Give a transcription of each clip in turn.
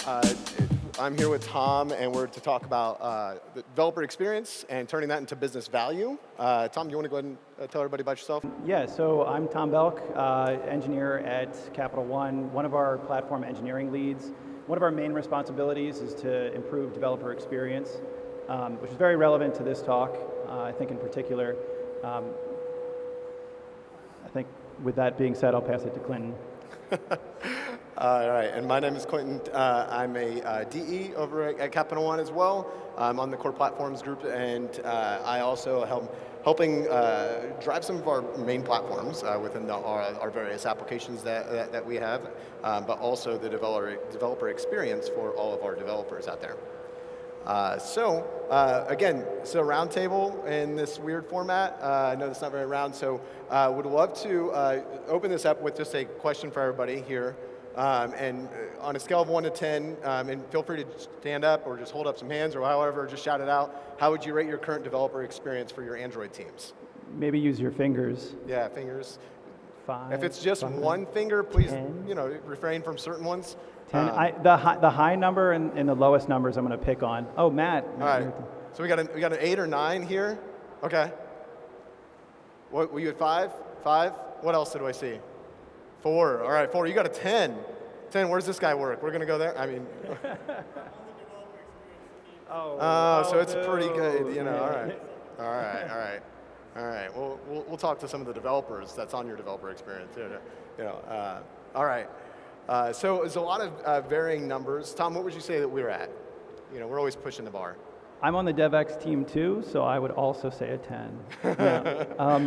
Uh, I'm here with Tom, and we're to talk about the developer experience and turning that into business value. Tom, you want to go ahead and tell everybody about yourself? Yeah, so I'm Tom Belk, engineer at Capital One, one of our platform engineering leads. One of our main responsibilities is to improve developer experience, which is very relevant to this talk, I think in particular. I think with that being said, I'll pass it to Clinton. All right, and my name is Quentin. I'm a DE over at Capital One as well. I'm on the core platforms group, and I also helping drive some of our main platforms within our various applications that we have, but also the developer experience for all of our developers out there. Again, so roundtable in this weird format. I know it's not very round, so would love to open this up with just a question for everybody here. And on a scale of 1 to 10, and feel free to stand up or just hold up some hands or however, just shout it out. How would you rate your current developer experience for your Android teams? Maybe use your fingers. Yeah, fingers. 5. If it's just 5, one finger, please 10. Refrain from certain ones. 10. The high number and the lowest numbers I'm going to pick on. Oh, Matt. All right. So we got an 8 or 9 here. Okay. What were you at 5? 5. What else did I see? 4. All right, 4. You got a 10. 10. Where's this guy work? We're gonna go there. I mean. So it's pretty good. Yeah. All right. Well, we'll talk to some of the developers that's on your developer experience. All right. So there's a lot of varying numbers. Tom, what would you say that we're at? We're always pushing the bar. I'm on the DevX team too, so I would also say a 10. Yeah.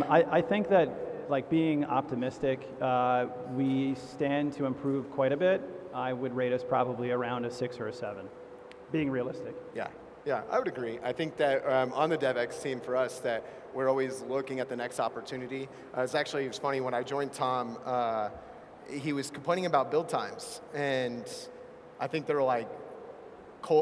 I think that, like, being optimistic, we stand to improve quite a bit. I would rate us probably around a 6 or a 7, being realistic. Yeah, I would agree. I think that on the DevX team for us, that we're always looking at the next opportunity. It was funny, when I joined Tom, he was complaining about build times, and I think they were like,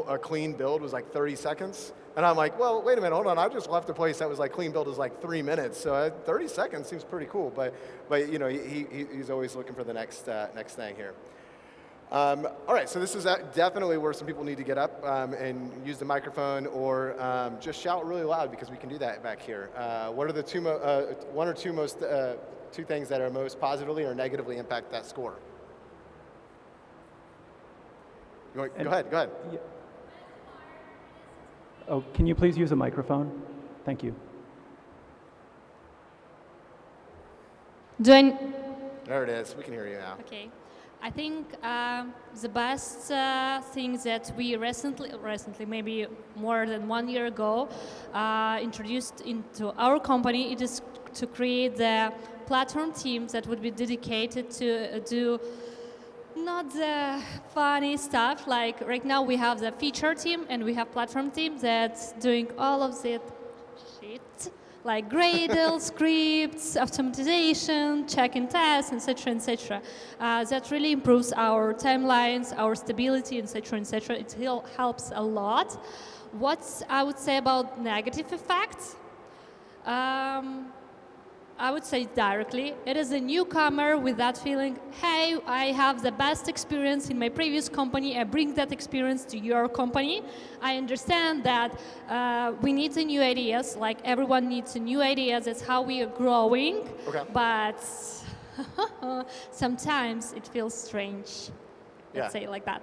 a clean build was like 30 seconds. And I'm like, well, wait a minute, hold on. I just left a place that was like clean build is like 3 minutes. So 30 seconds seems pretty cool. But he's always looking for the next thing here. All right, so this is definitely where some people need to get up and use the microphone or just shout really loud, because we can do that back here. What are the two things that are most positively or negatively impact that score? Go ahead. Yeah. Oh, can you please use a microphone? Thank you. There it is. We can hear you now. Okay. I think the best thing that we recently, maybe more than 1 year ago, introduced into our company, it is to create the platform team that would be dedicated to do not the funny stuff. Like right now we have the feature team and we have platform team that's doing all of that shit, like Gradle, scripts, automatization, check-in tests, etc., etc. That really improves our timelines, our stability, etc., etc. It helps a lot. What I would say about negative effects? I would say directly, it is a newcomer with that feeling, hey, I have the best experience in my previous company, I bring that experience to your company. I understand that we need the new ideas, like everyone needs a new ideas, that's how we are growing. Okay. But sometimes it feels strange, let's say it like that.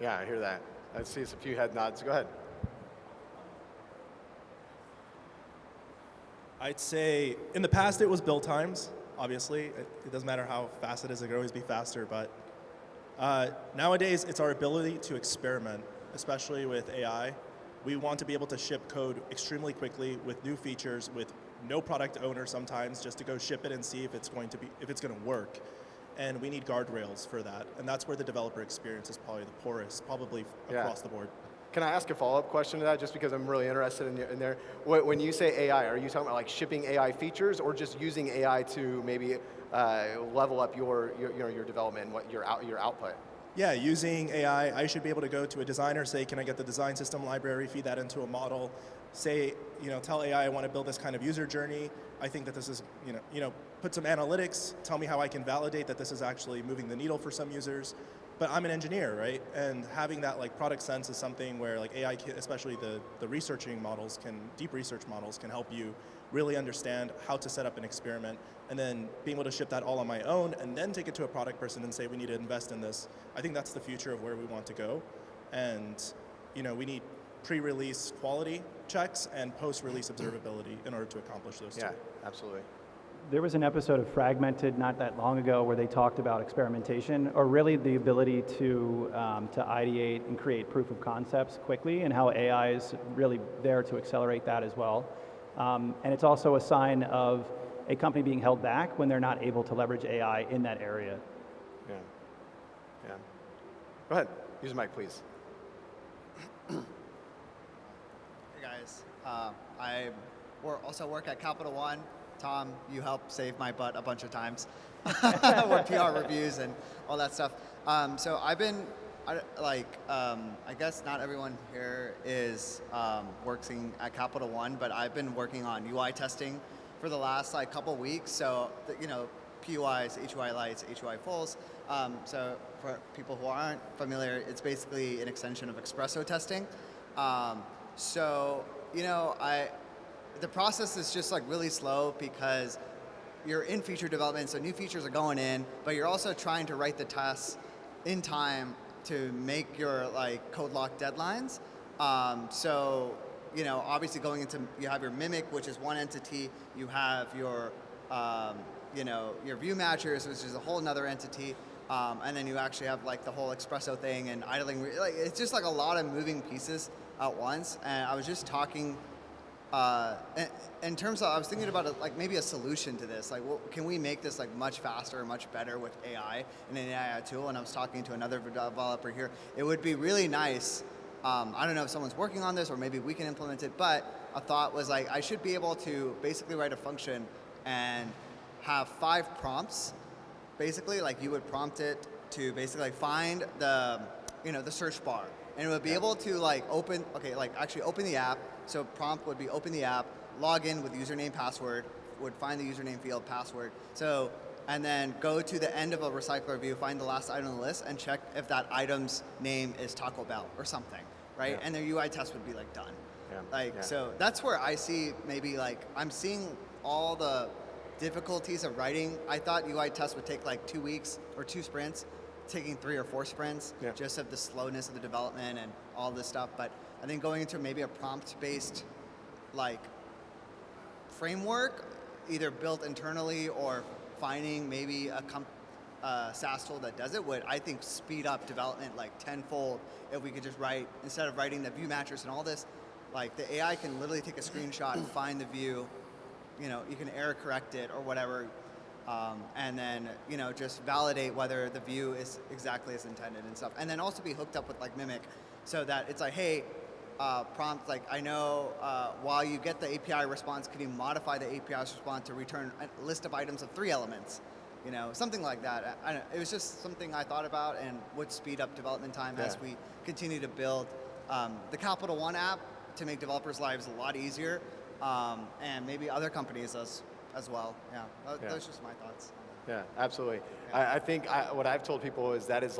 Yeah, I hear that. I see a few head nods. Go ahead. I'd say in the past it was build times, obviously. It doesn't matter how fast it is, it can always be faster. But nowadays it's our ability to experiment, especially with AI. We want to be able to ship code extremely quickly with new features, with no product owner sometimes, just to go ship it and see if it's going to work. And we need guardrails for that. And that's where the developer experience is probably the poorest, probably across the board. Can I ask a follow-up question to that, just because I'm really interested in there? When you say AI, are you talking about like shipping AI features, or just using AI to maybe level up your development and your output? Yeah, using AI, I should be able to go to a designer, say, can I get the design system library, feed that into a model, say, tell AI I want to build this kind of user journey. I think that this is, put some analytics, tell me how I can validate that this is actually moving the needle for some users. But I'm an engineer, right? And having that like product sense is something where like AI, especially the researching models, deep research models can help you really understand how to set up an experiment, and then being able to ship that all on my own and then take it to a product person and say, we need to invest in this. I think that's the future of where we want to go. And we need pre-release quality checks and post-release observability in order to accomplish those two. Yeah, absolutely. There was an episode of Fragmented not that long ago where they talked about experimentation, or really the ability to ideate and create proof of concepts quickly, and how AI is really there to accelerate that as well. And it's also a sign of a company being held back when they're not able to leverage AI in that area. Yeah. Go ahead, use the mic, please. Hey guys, I also work at Capital One. Tom, you helped save my butt a bunch of times with PR reviews and all that stuff. So I've been, I guess not everyone here is working at Capital One, but I've been working on UI testing for the last couple weeks. So, PUIs, HUI lights, HUI fulls. So for people who aren't familiar, it's basically an extension of espresso testing. The process is just really slow because you're in feature development, so new features are going in, but you're also trying to write the tests in time to make your code lock deadlines. Obviously going into, you have your mimic, which is one entity, you have your your view matchers, which is a whole nother entity, and then you actually have the whole espresso thing and idling. It's just a lot of moving pieces at once. And I was just talking, in terms of, I was thinking about maybe a solution to this. Can we make this much faster and much better with AI and an AI tool? And I was talking to another developer here. It would be really nice. I don't know if someone's working on this or maybe we can implement it, but a thought was I should be able to basically write a function and have 5 prompts. Basically, you would prompt it to basically find the, the search bar, and it would be able to open the app. So prompt would be open the app, log in with username, password, would find the username field, password. So, and then go to the end of a recycler view, find the last item on the list, and check if that item's name is Taco Bell or something, right? Yeah. And their UI test would be done. Yeah. So that's where I see maybe I'm seeing all the difficulties of writing. I thought UI tests would take 2 weeks or 2 sprints, taking 3 or 4 sprints, just of the slowness of the development and all this stuff. But I think going into maybe a prompt-based framework, either built internally or finding maybe a SaaS tool that does it, would, I think, speed up development tenfold if we could just write, instead of writing the view matchers and all this, the AI can literally take a screenshot and find the view, you can error correct it or whatever, and then, just validate whether the view is exactly as intended and stuff. And then also be hooked up with Mimic, so that it's hey, prompt, I know while you get the API response, could you modify the API response to return a list of items of 3 elements? Something like that. I don't know, it was just something I thought about and would speed up development time as we continue to build the Capital One app to make developers' lives a lot easier, and maybe other companies as well. Those are just my thoughts. Yeah, absolutely. Yeah. I think what I've told people is that is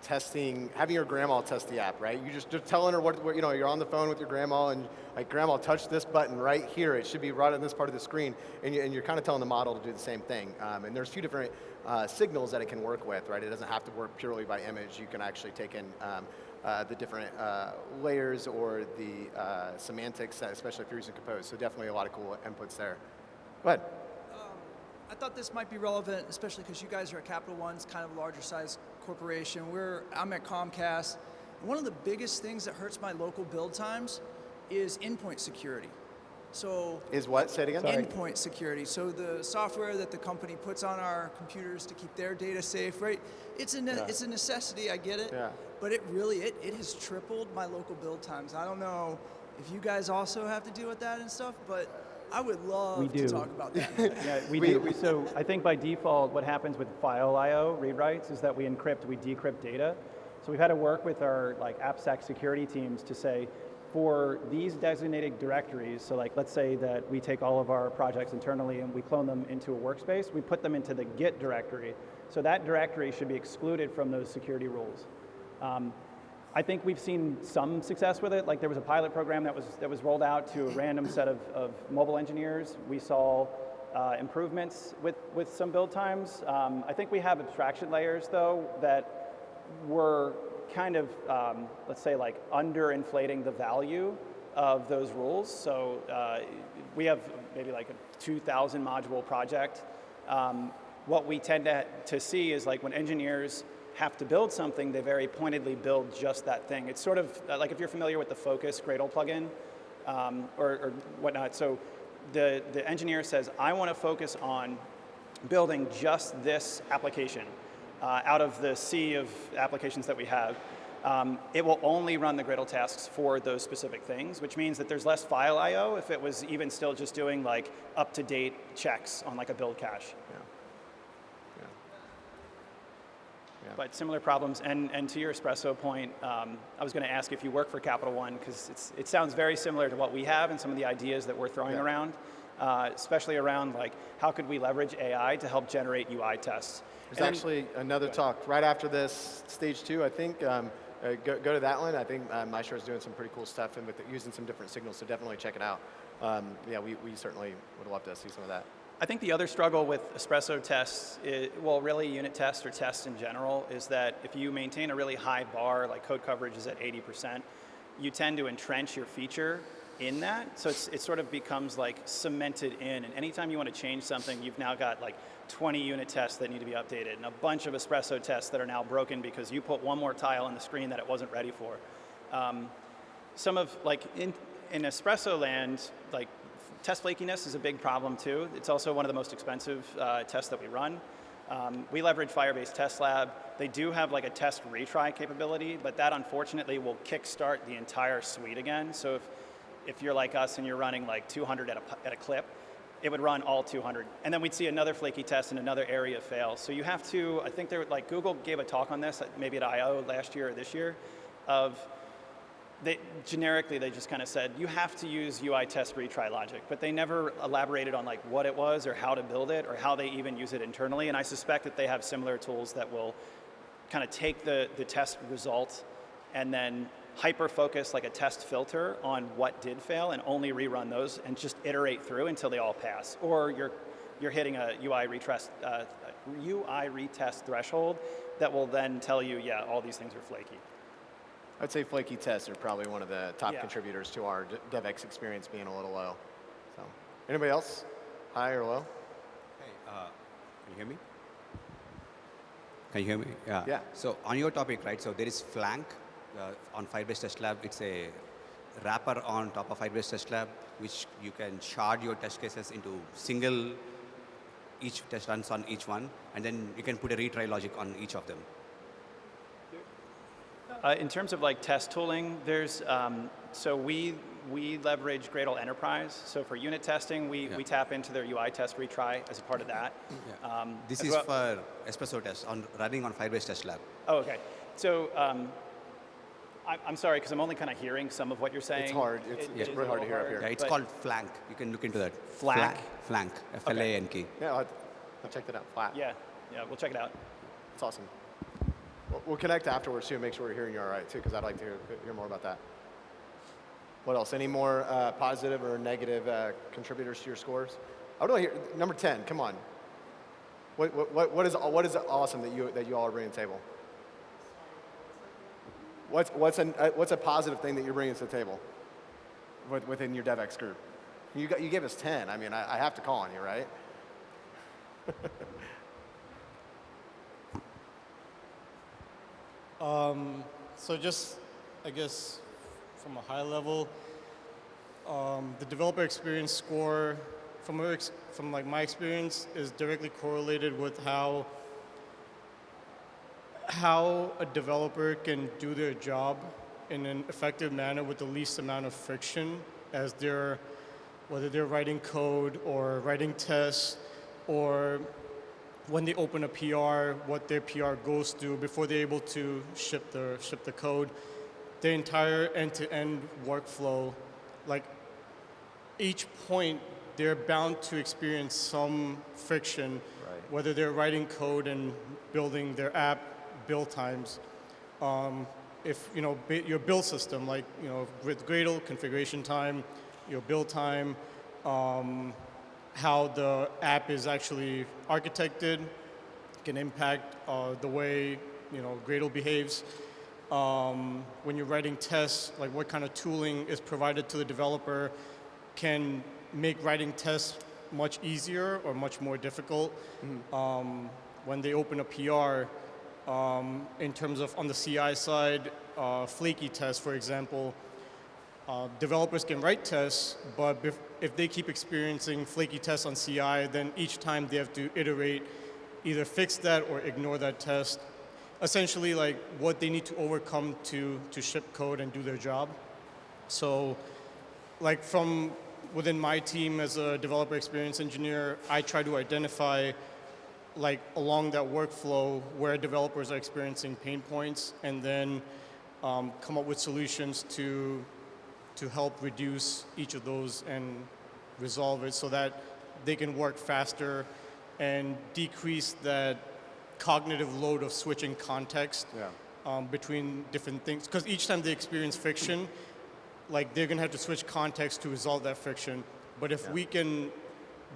testing, having your grandma test the app, right? You just telling her what you're on the phone with your grandma and grandma, touch this button right here. It should be right on this part of the screen, and you're kind of telling the model to do the same thing. And there's a few different signals that it can work with, right? It doesn't have to work purely by image. You can actually take in the different layers or the semantics, especially if you're using Compose. So definitely a lot of cool inputs there. Go ahead. I thought this might be relevant, especially because you guys are at Capital One, it's kind of a larger size corporation. I'm at Comcast. And one of the biggest things that hurts my local build times is endpoint security. So is what? Say it again. Endpoint security. So the software that the company puts on our computers to keep their data safe, right? It's a necessity. I get it. Yeah. But it has tripled my local build times. I don't know if you guys also have to deal with that and stuff, but I would love to talk about that. Yeah, we do. So I think by default, what happens with file I/O rewrites is that we decrypt data. So we've had to work with our AppSec security teams to say, for these designated directories, so like let's say that we take all of our projects internally and we clone them into a workspace, we put them into the Git directory. So that directory should be excluded from those security rules. I think we've seen some success with it. Like there was a pilot program that was rolled out to a random set of mobile engineers. We saw improvements with some build times. I think we have abstraction layers though that were kind of, let's say like underinflating the value of those rules. So we have maybe like a 2,000 module project. What we tend to see is like when engineers have to build something, they very pointedly build just that thing. It's sort of like if you're familiar with the Focus Gradle plugin or whatnot. So the engineer says, I want to focus on building just this application out of the sea of applications that we have. It will only run the Gradle tasks for those specific things, which means that there's less file I/O if it was even still just doing like up-to-date checks on like a build cache. But similar problems, and to your espresso point, I was going to ask if you work for Capital One, because it sounds very similar to what we have and some of the ideas that we're throwing around, especially around like how could we leverage AI to help generate UI tests. There's actually another talk right after this, stage 2, I think. Go to that one. I think Maestro is doing some pretty cool stuff and with using some different signals, so definitely check it out. Yeah, we certainly would love to see some of that. I think the other struggle with espresso tests, well, really unit tests or tests in general, is that if you maintain a really high bar, like code coverage is at 80%, you tend to entrench your feature in that. So it sort of becomes like cemented in. And anytime you want to change something, you've now got like 20 unit tests that need to be updated and a bunch of espresso tests that are now broken because you put one more tile on the screen that it wasn't ready for. Some of like in espresso land, like test flakiness is a big problem too. It's also one of the most expensive tests that we run. We leverage Firebase Test Lab. They do have like a test retry capability, but that unfortunately will kickstart the entire suite again. So if you're like us and you're running like 200 at a clip, it would run all 200. And then we'd see another flaky test in another area fail. So you have to, I think Google gave a talk on this, maybe at I/O last year or this year, generically, they just kind of said, you have to use UI test retry logic, but they never elaborated on like what it was or how to build it or how they even use it internally. And I suspect that they have similar tools that will kind of take the test result and then hyper-focus like a test filter on what did fail and only rerun those and just iterate through until they all pass. Or you're hitting a UI retest threshold that will then tell you, yeah, all these things are flaky. I'd say flaky tests are probably one of the top contributors to our DevX experience being a little low. So, anybody else? High or low? Hey, can you hear me? Can you hear me? Yeah. So on your topic, right? So there is Flank on Firebase Test Lab. It's a wrapper on top of Firebase Test Lab, which you can shard your test cases into single. Each test runs on each one, and then you can put a retry logic on each of them. In terms of like test tooling, there's so we leverage Gradle Enterprise. So for unit testing, we tap into their UI test retry as a part of that. Yeah. This is for espresso tests running on Firebase Test Lab. Oh, okay. So I'm sorry because I'm only kind of hearing some of what you're saying. It's hard. It's really hard to hear up here. Yeah, it's called Flank. You can look into that. Flank. Flank. F-L-A-N-K. Yeah, I'll check that out. Flat. Yeah, we'll check it out. It's awesome. We'll connect afterwards too and make sure we're hearing you all right too, because I'd like to hear more about that. What else? Any more positive or negative contributors to your scores? I would like to hear number 10. Come on. What is awesome that you all are bringing to the table? What's a positive thing that you're bringing to the table within your DevX group? You gave us 10. I mean, I have to call on you, right? So just, I guess, from a high level, the developer experience score, from like my experience, is directly correlated with how a developer can do their job in an effective manner with the least amount of friction as whether they're writing code or writing tests, or when they open a PR, what their PR goes through before they're able to ship the code. the entire end-to-end workflow, like each point, they're bound to experience some friction, whether they're writing code and building their app, build times. If your build system, like with Gradle, configuration time, your build time, how the app is actually architected can impact the way Gradle behaves. When you're writing tests, like what kind of tooling is provided to the developer can make writing tests much easier or much more difficult. When they open a PR, in terms of on the CI side, flaky tests, for example, developers can write tests, but if they keep experiencing flaky tests on CI, then each time they have to iterate, either fix that or ignore that test. Essentially, like what they need to overcome to ship code and do their job. So, like from within my team as a developer experience engineer, I try to identify like along that workflow where developers are experiencing pain points, and then come up with solutions to help reduce each of those and resolve it so that they can work faster and decrease that cognitive load of switching context between different things. Because each time they experience friction, like they're gonna have to switch context to resolve that friction. But if we can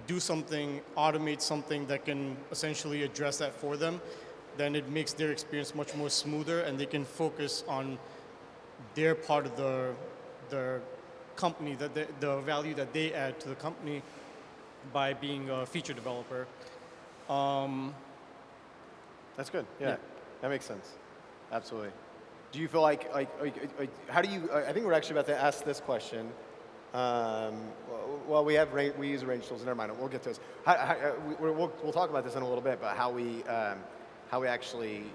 do something, automate something that can essentially address that for them, then it makes their experience much more smoother, and they can focus on their part of the company, the value that they add to the company by being a feature developer. That's good. Yeah, that makes sense. Absolutely. Do you feel like how do you? I think we're actually about to ask this question. Well, we use range tools. Never mind. We'll get to this. We'll talk about this in a little bit, but how we actually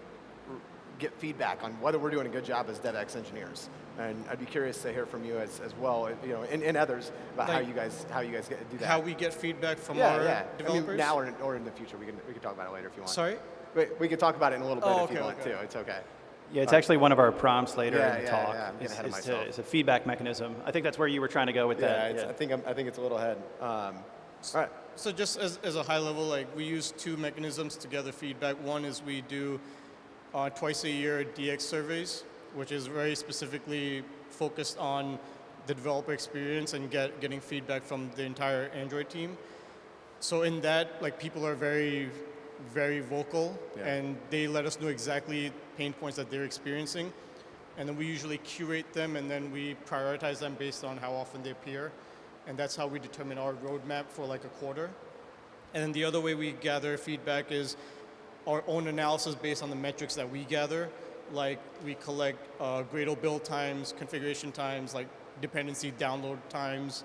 get feedback on whether we're doing a good job as DevX engineers. And I'd be curious to hear from you as well, and others about how you guys do that. How we get feedback from our developers? I mean, now or in the future. We can talk about it later if you want. Sorry? We can talk about it in a little bit if you want to. It's okay. Yeah, it's actually one of our prompts later in the talk. I'm getting ahead of myself. It's a feedback mechanism. I think that's where you were trying to go with that. I think it's a little ahead. All right. So just as a high level, like we use two mechanisms to gather feedback. One is we do twice a year DX surveys, which is very specifically focused on the developer experience and getting feedback from the entire Android team. So in that, like people are very, very vocal, and they let us know exactly pain points that they're experiencing. And then we usually curate them, and then we prioritize them based on how often they appear. And that's how we determine our roadmap for like a quarter. And then the other way we gather feedback is our own analysis based on the metrics that we gather. Like we collect Gradle build times, configuration times, like dependency download times,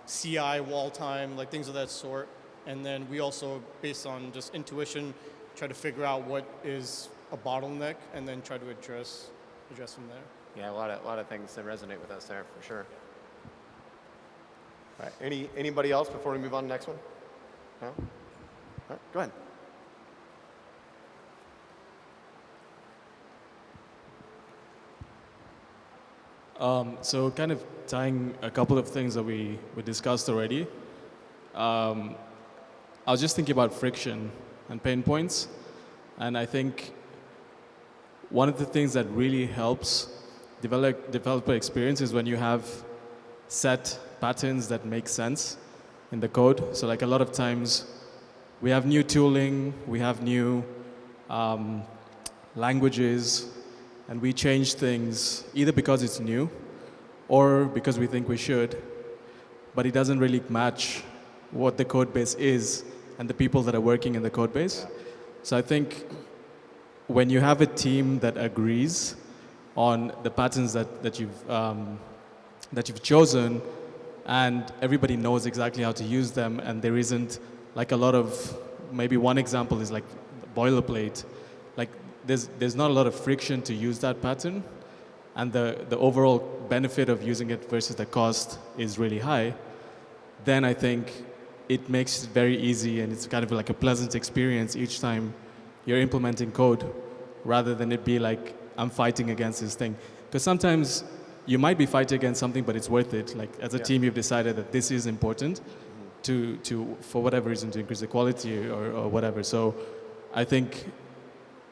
CI wall time, like things of that sort. And then we also, based on just intuition, try to figure out what is a bottleneck and then try to address from there. Yeah, a lot of things that resonate with us there for sure. All right. Anybody else before we move on to the next one? No? All right, go ahead. So kind of tying a couple of things that we discussed already. I was just thinking about friction and pain points, and I think one of the things that really helps developer experience is when you have set patterns that make sense in the code. So like a lot of times we have new tooling, we have new languages, and we change things either because it's new or because we think we should, but it doesn't really match what the code base is and the people that are working in the code base. So I think when you have a team that agrees on the patterns that you've chosen, and everybody knows exactly how to use them, and there isn't like a lot of, maybe one example is like boilerplate, like there's not a lot of friction to use that pattern, and the overall benefit of using it versus the cost is really high, then I think it makes it very easy, and it's kind of like a pleasant experience each time you're implementing code, rather than it be like I'm fighting against this thing. Because sometimes you might be fighting against something, but it's worth it. Like as a Yeah. team, you've decided that this is important to for whatever reason, to increase the quality or whatever. So I think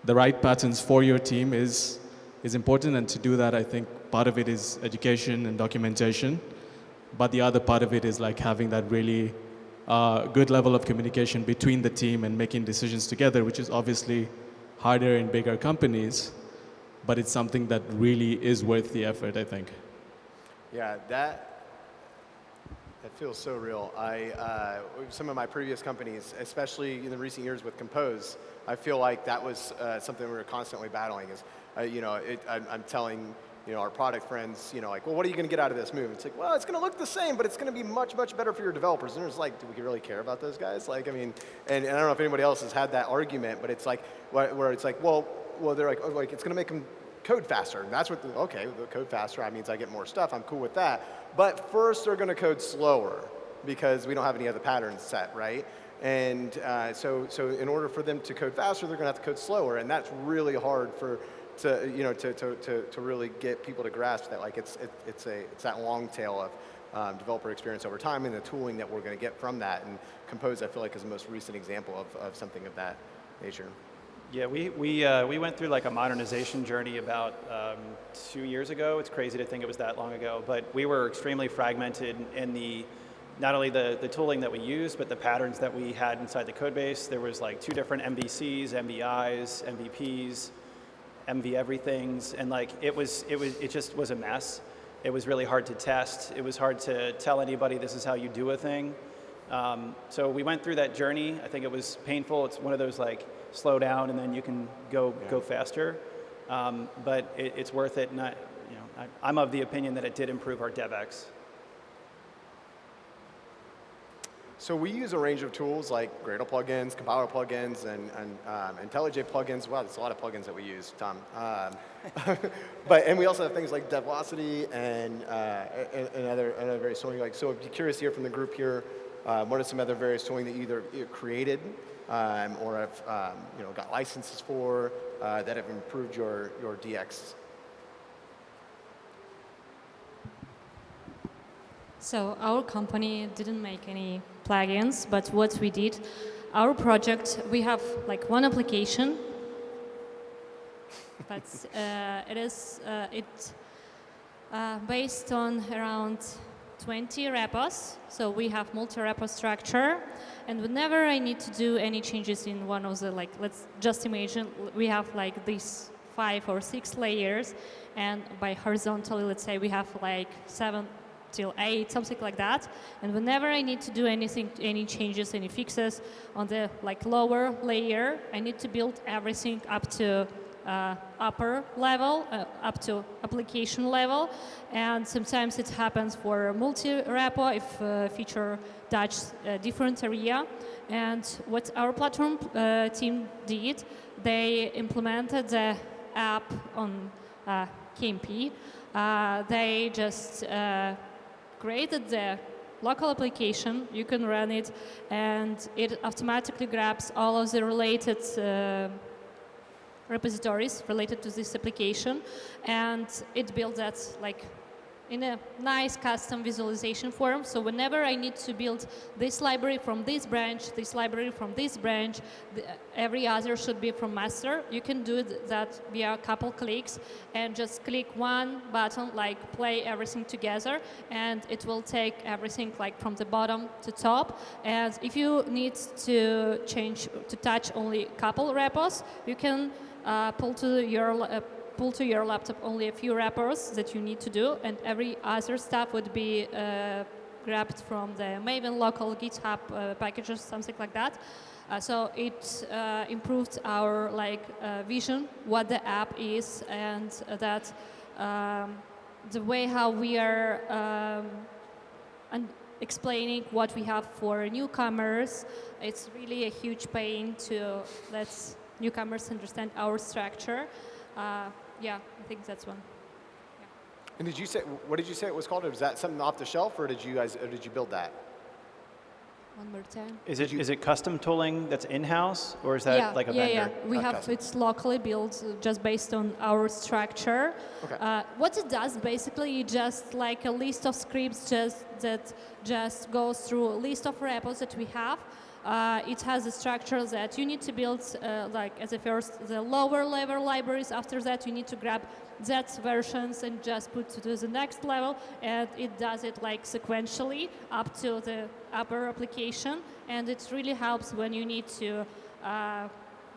the right patterns for your team is important, and to do that, I think part of it is education and documentation, but the other part of it is like having that really good level of communication between the team and making decisions together, which is obviously harder in bigger companies, but it's something that really is worth the effort, I think. Yeah, that feels so real. Some of my previous companies, especially in the recent years with Compose, I feel like that was something we were constantly battling. Is I'm telling our product friends, like, well, what are you going to get out of this move? It's like, well, it's going to look the same, but it's going to be much, much better for your developers. And it's like, do we really care about those guys? Like, I mean, and I don't know if anybody else has had that argument, but it's like where it's like, well, they're like, oh, like it's going to make them code faster. And that's what, okay, the code faster, that means I get more stuff. I'm cool with that. But first, they're going to code slower because we don't have any other patterns set, right? And so in order for them to code faster, they're going to have to code slower, and that's really hard to really get people to grasp that. Like it's that long tail of developer experience over time, and the tooling that we're going to get from that. And Compose, I feel like, is the most recent example of something of that nature. Yeah, we went through like a modernization journey about 2 years ago. It's crazy to think it was that long ago, but we were extremely fragmented in not only the tooling that we used, but the patterns that we had inside the code base. There was like 2 different MVCs, MVIs, MVPs, MV everythings, and like it just was a mess. It was really hard to test. It was hard to tell anybody this is how you do a thing. So we went through that journey. I think it was painful. It's one of those like slow down and then you can go faster. But it's worth it. And I'm of the opinion that it did improve our DevX. So we use a range of tools like Gradle plugins, compiler plugins, and IntelliJ plugins. Wow, there's a lot of plugins that we use, Tom. And we also have things like Devlocity and other various tooling. Like, so I'd be curious to hear from the group here. What are some other various tooling that you either created or have got licenses for that have improved your DX? So our company didn't make any plugins, but what we did, our project, we have like one application, but it's based on around 20 repos. So we have multi-repo structure, and whenever I need to do any changes in one of the, like, let's just imagine we have like these 5 or 6 layers, and by horizontally, let's say we have like 7 till 8, something like that. And whenever I need to do anything, any changes, any fixes on the like lower layer, I need to build everything up to upper level, up to application level. And sometimes it happens for multi-repo if feature touches a different area. And what our platform team did, they implemented the app on KMP. They just created the local application, you can run it, and it automatically grabs all of the related repositories related to this application, and it builds that like in a nice custom visualization form. So whenever I need to build this library from this branch, this library from this branch, every other should be from master, you can do that via a couple clicks and just click one button, like play everything together, and it will take everything like from the bottom to top. And if you need to touch only a couple repos, you can pull to your laptop only a few repos that you need to do, and every other stuff would be grabbed from the Maven local GitHub packages, something like that. So it improved our vision, what the app is, and that the way how we are explaining what we have for newcomers. It's really a huge pain to let newcomers understand our structure. Yeah, I think that's one. Yeah. And what did you say it was called? Was that something off the shelf, or did you build that? One more time. Is it custom tooling that's in-house, or is that like a vendor? Yeah. We have custom. it's locally built just based on our structure. Okay. What it does basically, just like a list of scripts that just goes through a list of repos that we have. It has a structure that you need to build, like as a first, the lower level libraries. After that, you need to grab that versions and just put to the next level, and it does it like sequentially up to the upper application, and it really helps when you need to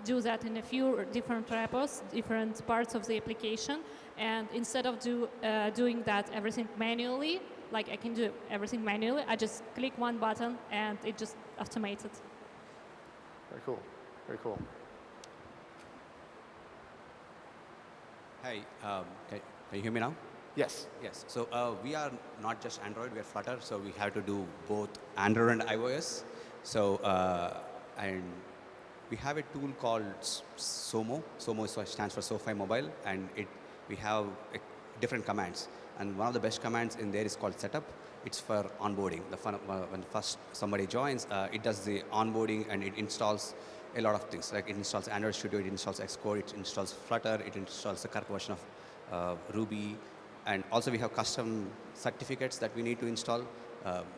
do that in a few different repos, different parts of the application, and instead of doing that everything manually, like I can do everything manually, I just click one button and it just automates it. Very cool. Very cool. Hi, can you hear me now? Yes. Yes. So we are not just Android, we are Flutter, so we have to do both Android and iOS. So, and we have a tool called SOMO. SOMO stands for SoFi Mobile, and we have different commands. And one of the best commands in there is called setup. It's for onboarding. When first somebody joins, it does the onboarding and it installs a lot of things. Like it installs Android Studio, it installs Xcode, it installs Flutter, it installs the current version of Ruby. And also we have custom certificates that we need to install,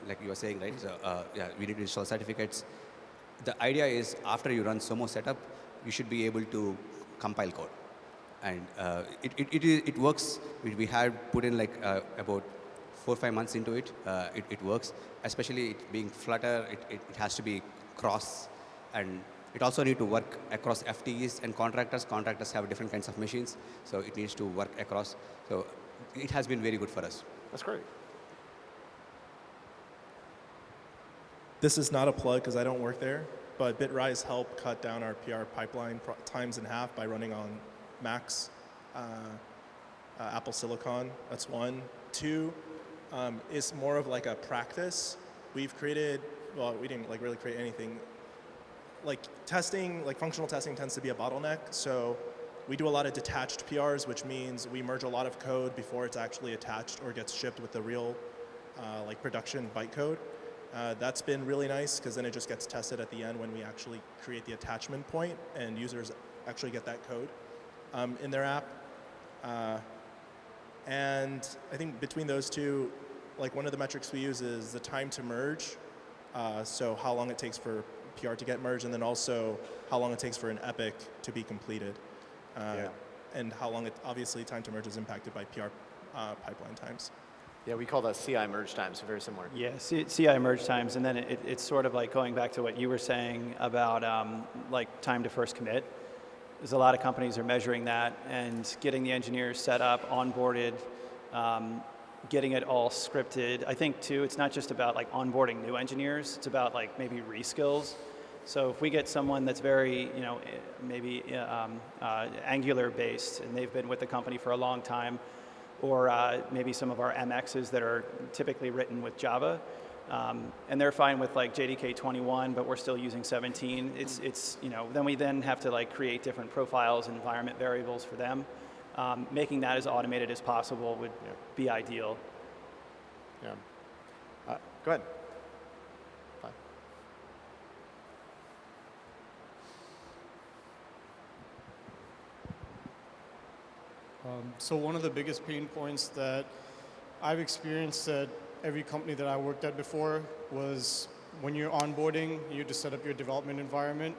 like you were saying, right? So we need to install certificates. The idea is after you run SOMO setup, you should be able to compile code. And it works. We had put in like about 4 or 5 months into it. It works, especially it being Flutter, it has to be cross, and it also need to work across FTEs and contractors. Contractors have different kinds of machines, so it needs to work across. So it has been very good for us. That's great. This is not a plug because I don't work there, but Bitrise helped cut down our PR pipeline times in half by running on Macs, Apple Silicon. That's one. Two, is more of like a practice. We've created, well, we didn't like really create anything. Like testing, like functional testing tends to be a bottleneck. So we do a lot of detached PRs, which means we merge a lot of code before it's actually attached or gets shipped with the real like production bytecode. That's been really nice because then it just gets tested at the end when we actually create the attachment point and users actually get that code in their app. And I think between those two, like one of the metrics we use is the time to merge. So how long it takes for PR to get merged, and then also how long it takes for an epic to be completed. And how long obviously time to merge is impacted by PR pipeline times. Yeah, we call that CI merge times, so very similar. Yeah, CI merge times, and then it's sort of like going back to what you were saying about like time to first commit. There's a lot of companies are measuring that and getting the engineers set up, onboarded, getting it all scripted. I think too, it's not just about like onboarding new engineers, it's about like maybe reskills. So if we get someone that's very, you know, maybe Angular based and they've been with the company for a long time, or maybe some of our MXs that are typically written with Java, and they're fine with like JDK 21, but we're still using 17. It's you know, then we have to like create different profiles and environment variables for them. Making that as automated as possible would be ideal. Yeah. Go ahead. Fine. So one of the biggest pain points that I've experienced at every company that I worked at before was when you're onboarding, you have to set up your development environment.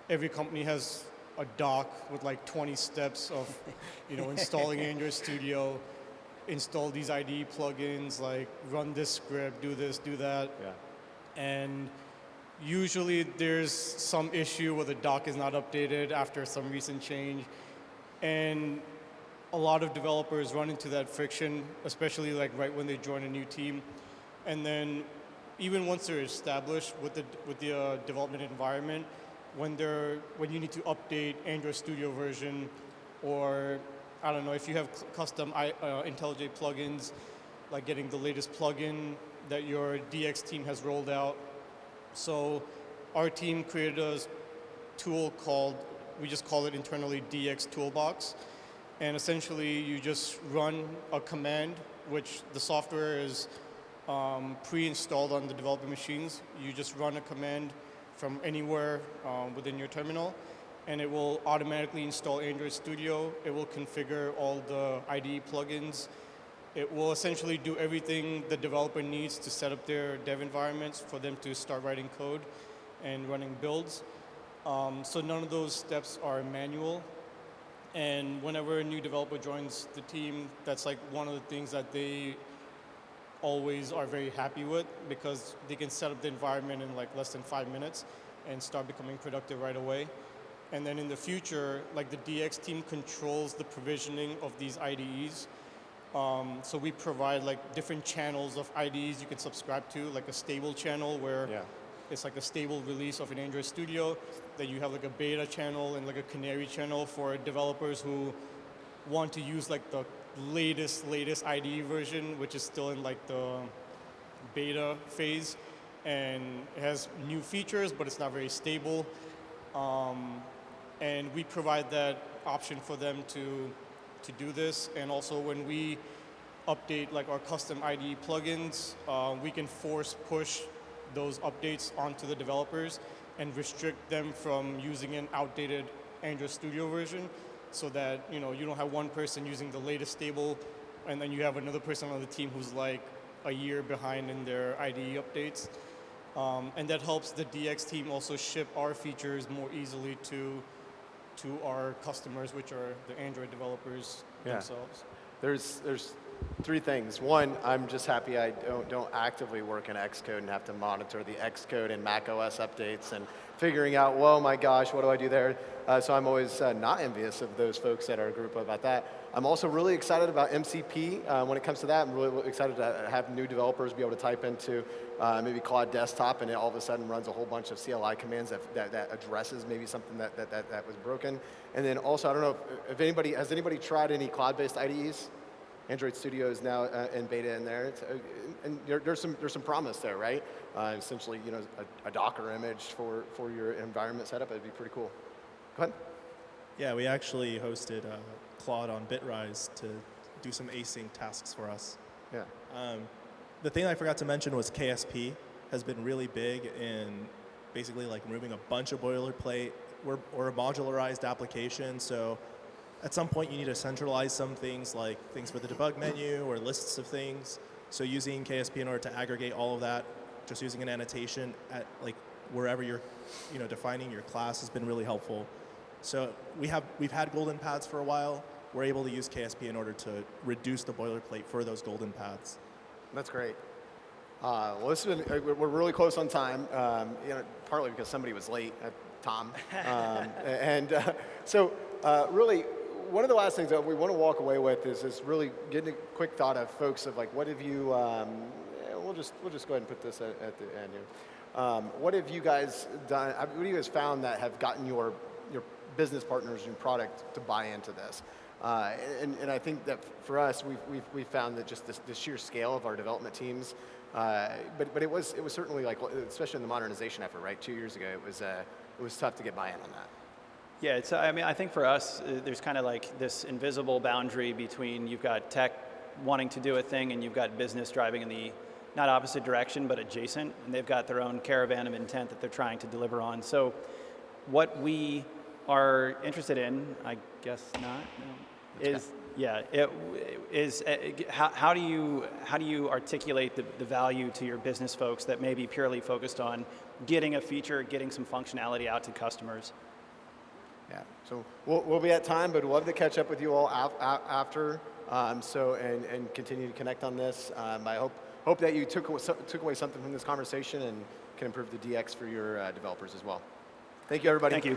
Every company has a doc with like 20 steps of, you know, installing Android Studio, install these IDE plugins, like run this script, do this, do that. Yeah. And usually there's some issue where the doc is not updated after some recent change. And a lot of developers run into that friction, especially like right when they join a new team. And then even once they're established with the development environment, when you need to update Android Studio version, or I don't know, if you have custom IntelliJ plugins, like getting the latest plugin that your DX team has rolled out. So our team created a tool called, we just call it internally DX Toolbox. And essentially you just run a command, which the software is pre-installed on the developer machines. You just run a command from anywhere within your terminal, and it will automatically install Android Studio. It will configure all the IDE plugins. It will essentially do everything the developer needs to set up their dev environments for them to start writing code and running builds. So none of those steps are manual. And whenever a new developer joins the team, that's like one of the things that they always are very happy with, because they can set up the environment in like less than 5 minutes and start becoming productive right away. And then in the future, like the DX team controls the provisioning of these IDEs. So we provide like different channels of IDEs you can subscribe to, like a stable channel where it's like a stable release of an Android Studio. Then you have like a beta channel and like a canary channel for developers who want to use like the latest IDE version, which is still in like the beta phase, and it has new features, but it's not very stable. And we provide that option for them to do this. And also when we update like our custom IDE plugins, we can force push those updates onto the developers and restrict them from using an outdated Android Studio version, so that you don't have one person using the latest stable and then you have another person on the team who's like a year behind in their IDE updates. And that helps the DX team also ship our features more easily to our customers, which are the Android developers themselves. There's three things. One, I'm just happy I don't actively work in Xcode and have to monitor the Xcode and Mac OS updates and figuring out, whoa, my gosh, what do I do there? So I'm always not envious of those folks at our group about that. I'm also really excited about MCP when it comes to that. I'm really excited to have new developers be able to type into maybe Claude Desktop, and it all of a sudden runs a whole bunch of CLI commands that addresses maybe something that was broken. And then also, I don't know if anybody has tried any cloud-based IDEs? Android Studio is now in beta in there, and there's some promise there, right? Essentially, a Docker image for your environment setup. It'd be pretty cool. Go ahead. Yeah, we actually hosted Claude on Bitrise to do some async tasks for us. Yeah. The thing I forgot to mention was KSP has been really big in basically like removing a bunch of boilerplate. We're a modularized application, so at some point you need to centralize some things, like things for the debug menu or lists of things. So using KSP in order to aggregate all of that, just using an annotation at like wherever you're defining your class has been really helpful. So we've had golden paths for a while. We're able to use KSP in order to reduce the boilerplate for those golden paths. That's great. Well, this has been, we're really close on time, partly because somebody was late, Tom. So really, one of the last things that we want to walk away with is really getting a quick thought of folks of like, what have you, we'll just go ahead and put this at the end here. What have you guys done, what have you guys found that have gotten your business partners and product to buy into this? And I think that for us, we've found that just the sheer scale of our development teams, but it was certainly like, especially in the modernization effort, right? 2 years ago, it was tough to get buy-in on that. Yeah, I think for us, there's kind of like this invisible boundary between you've got tech wanting to do a thing and you've got business driving in the not opposite direction, but adjacent, and they've got their own caravan of intent that they're trying to deliver on. So what we are interested in, I guess not, how do you articulate the value to your business folks that may be purely focused on getting a feature, getting some functionality out to customers? Yeah, so we'll be at time, but we'd love to catch up with you all after, and continue to connect on this. I hope that you took away something from this conversation and can improve the DX for your developers as well. Thank you, everybody. Thank you.